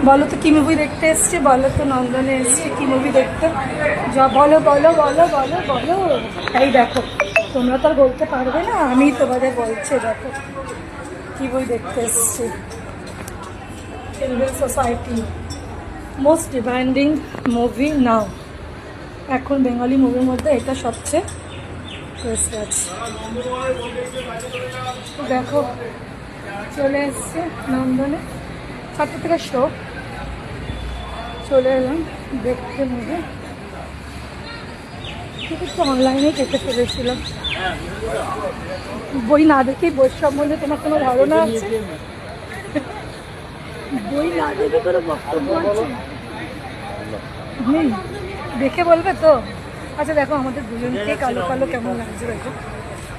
বলো তো কি মুভি দেখতে এসছে, বলো তো নন্দনে এসছে কি মুভি দেখতে, যা বলো বলো বলো বলো বলো। এই দেখো, তোমরা তো আর বলতে পারবে না, আমি তোমাদের বলছি। দেখো কি বই দেখতে এসছি, children society most demanding movie now. এখন বেঙ্গলি মুভির মধ্যে এটা সবচেয়ে বেস্ট আছে। দেখো চলে এসছে নন্দনে, 7টা থেকে শো, চলে এলাম দেখতে মুভি। টিকিটটা অনলাইনে কেটে ফেলেছিলাম। বই না দেখেই বই সম্বন্ধে তোমার কোনো ধারণা আছে? বই না দেখে কোনো বক্তব্য আছে? দেখে বলবে তো? আচ্ছা দেখো আমাদের দুজনকে কালো কালো কেমন লাগছে, দেখো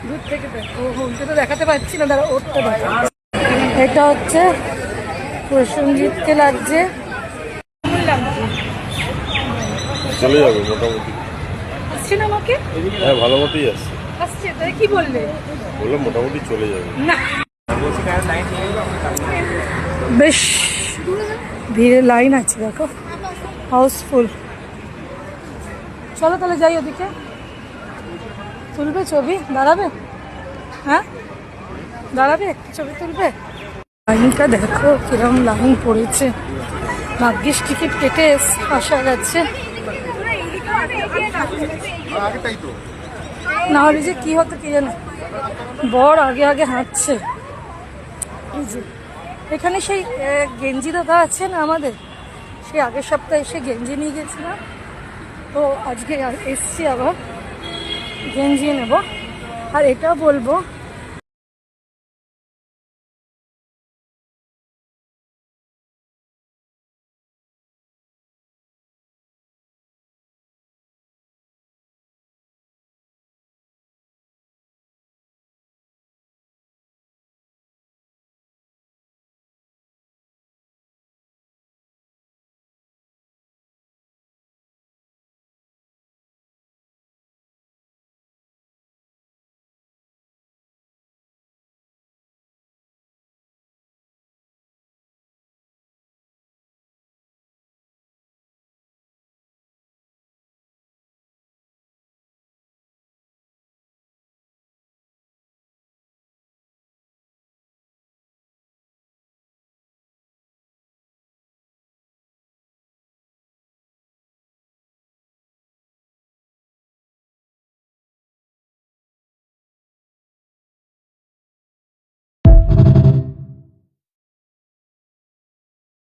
দূর থেকে দেখো। উল্টে তো দেখাতে পারছি না, তারা উঠতে পারে। এটা হচ্ছে প্রসেনজিৎকে লাগছে, চলে যাবে মোটামুটি। আসছে না আমাকে? হ্যাঁ ভালো মতোই আসছে। আসছে তাই কি বললে? বললাম মোটামুটি চলে যাবে। না বেশ ভিড়ে লাইন আছে, দেখো হাউসফুল। চলো তাহলে যাই ওদিকে। তুলবে ছবি? দাঁড়াবে? হ্যাঁ দাঁড়াবে, একটু ছবি তুলবে? লাইনটা দেখো কিরম লাইন পড়েছে। ভাগ্যিস টিকিট কেটে আসা গেছে, না হলে যে কি হতো কি জানো। বর আগে আগে হাঁটছে। এখানে সেই গেঞ্জি দাদা আছে না আমাদের, সেই আগের সপ্তাহে এসে গেঞ্জি নিয়ে গেছিলাম, তো আজকে এসছি আবার গেঞ্জি নেব। আর এটাও বলবো